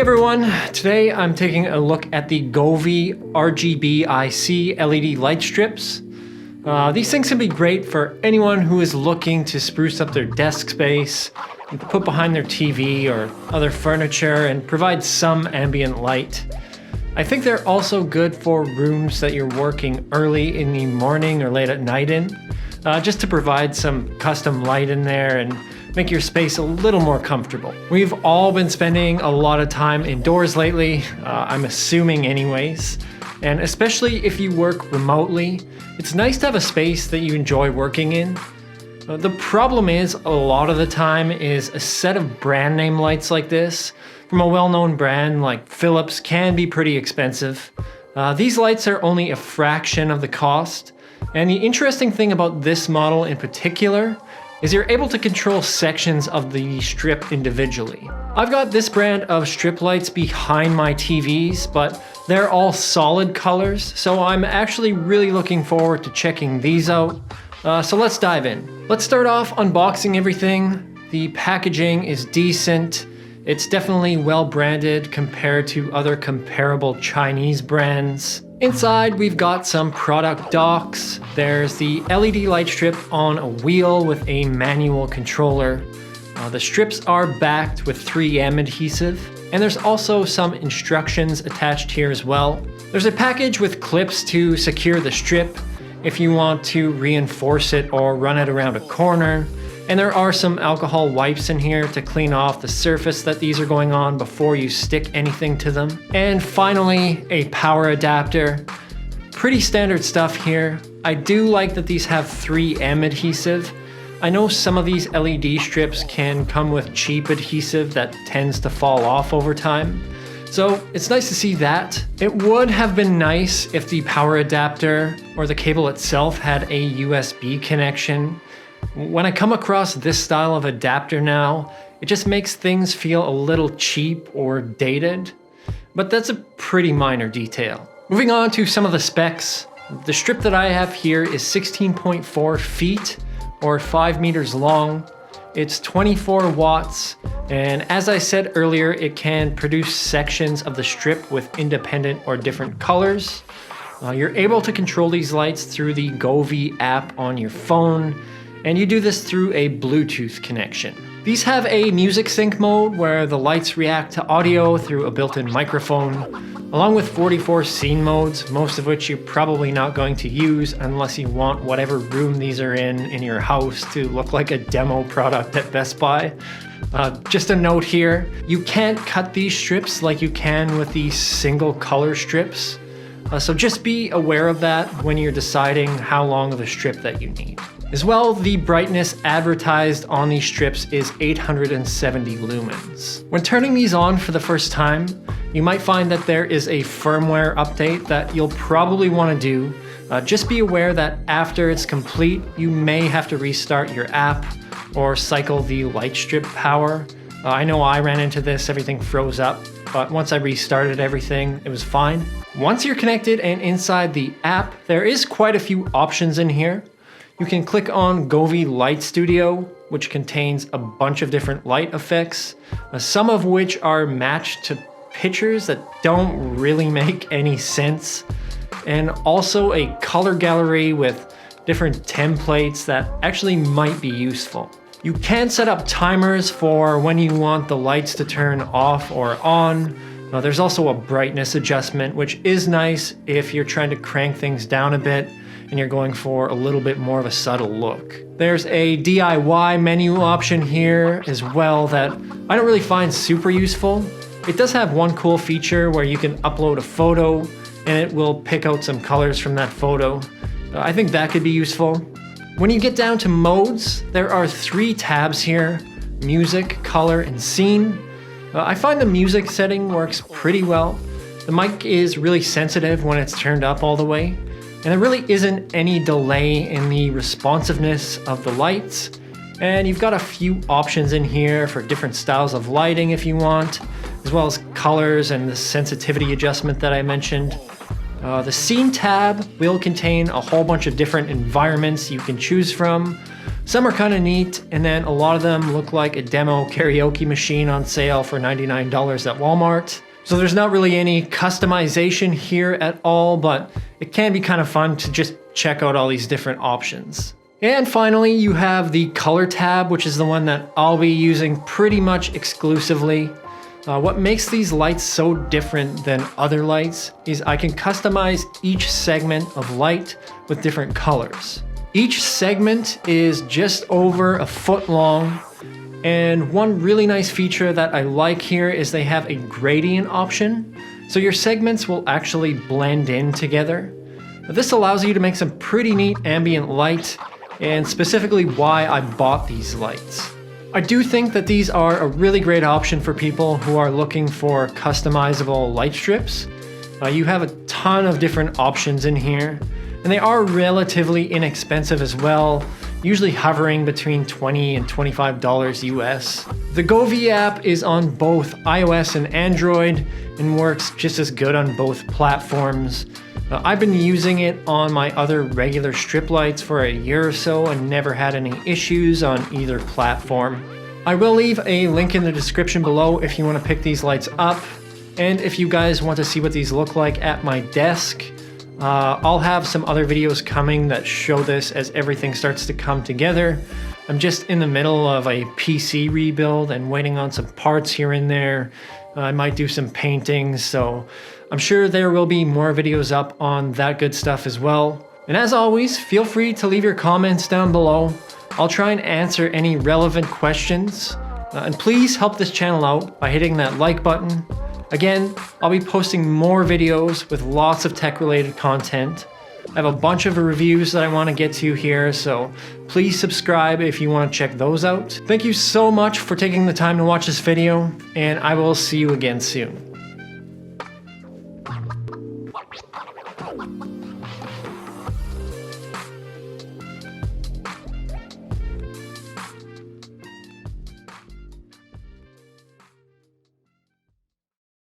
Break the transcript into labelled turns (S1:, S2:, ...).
S1: everyone, today I'm taking a look at the Govee RGBIC LED light strips. These things can be great for anyone who is looking to spruce up their desk space, put behind their TV or other furniture and provide some ambient light. I think they're also good for rooms that you're working early in the morning or late at night in, just to provide some custom light in there and make your space a little more comfortable. We've all been spending a lot of time indoors lately, I'm assuming anyways, and especially if you work remotely, it's nice to have a space that you enjoy working in. The problem is, a lot of the time is a set of brand name lights like this from a well-known brand like Philips can be pretty expensive. These lights are only a fraction of the cost, and the interesting thing about this model in particular is you're able to control sections of the strip individually. I've got this brand of strip lights behind my TVs, but they're all solid colors, so I'm actually really looking forward to checking these out. So let's dive in. Let's start off unboxing everything. The packaging is decent. It's definitely well branded compared to other comparable Chinese brands. Inside, we've got some product docs. There's the LED light strip on a wheel with a manual controller. The strips are backed with 3M adhesive, and there's also some instructions attached here as well. There's a package with clips to secure the strip if you want to reinforce it or run it around a corner. And there are some alcohol wipes in here to clean off the surface that these are going on before you stick anything to them. And finally, a power adapter. Pretty standard stuff here. I do like that these have 3M adhesive. I know some of these LED strips can come with cheap adhesive that tends to fall off over time. So it's nice to see that. It would have been nice if the power adapter or the cable itself had a USB connection. When I come across this style of adapter now, it just makes things feel a little cheap or dated, but that's a pretty minor detail. Moving on to some of the specs. The strip that I have here is 16.4 feet or 5 meters long. It's 24 watts, and as I said earlier, it can produce sections of the strip with independent or different colors. You're able to control these lights through the Govee app on your phone, and you do this through a Bluetooth connection. These have a music sync mode where the lights react to audio through a built-in microphone, along with 44 scene modes, most of which you're probably not going to use unless you want whatever room these are in your house to look like a demo product at Best Buy. Just a note here, you can't cut these strips like you can with these single color strips, so just be aware of that when you're deciding how long of a strip that you need. As well, the brightness advertised on these strips is 870 lumens. When turning these on for the first time, you might find that there is a firmware update that you'll probably want to do. Just be aware that after it's complete, you may have to restart your app or cycle the light strip power. I know I ran into this, everything froze up, but once I restarted everything, it was fine. Once you're connected and inside the app, there is quite a few options in here. You can click on Govee Light Studio, which contains a bunch of different light effects, some of which are matched to pictures that don't really make any sense, and also a color gallery with different templates that actually might be useful. You can set up timers for when you want the lights to turn off or on. There's also a brightness adjustment, which is nice if you're trying to crank things down a bit and you're going for a little bit more of a subtle look. There's a DIY menu option here as well that I don't really find super useful. It does have one cool feature where you can upload a photo and it will pick out some colors from that photo. I think that could be useful. When you get down to modes, there are 3 tabs here: music, color, and scene. I find the music setting works pretty well. The mic is really sensitive when it's turned up all the way, and there really isn't any delay in the responsiveness of the lights. And you've got a few options in here for different styles of lighting if you want, as well as colors and the sensitivity adjustment that I mentioned. The scene tab will contain a whole bunch of different environments you can choose from. Some are kind of neat, and then a lot of them look like a demo karaoke machine on sale for $99 at Walmart. So there's not really any customization here at all, but it can be kind of fun to just check out all these different options. And finally, you have the color tab, which is the one that I'll be using pretty much exclusively. What makes these lights so different than other lights is I can customize each segment of light with different colors. Each segment is just over a foot long, and one really nice feature that I like here is they have a gradient option, so your segments will actually blend in together. This allows you to make some pretty neat ambient light, and specifically why I bought these lights. I do think that these are a really great option for people who are looking for customizable light strips. You have a ton of different options in here, and they are relatively inexpensive as well, usually hovering between $20 and $25 US. The Govee app is on both iOS and Android and works just as good on both platforms. I've been using it on my other regular strip lights for a year or so and never had any issues on either platform. I will leave a link in the description below if you want to pick these lights up, and if you guys want to see what these look like at my desk. I'll have some other videos coming that show this as everything starts to come together. I'm just in the middle of a PC rebuild and waiting on some parts here and there. I might do some paintings, so I'm sure there will be more videos up on that good stuff as well. And as always, feel free to leave your comments down below. I'll try and answer any relevant questions. And please help this channel out by hitting that like button. Again, I'll be posting more videos with lots of tech-related content. I have a bunch of reviews that I want to get to here, so please subscribe if you want to check those out. Thank you so much for taking the time to watch this video, and I will see you again soon.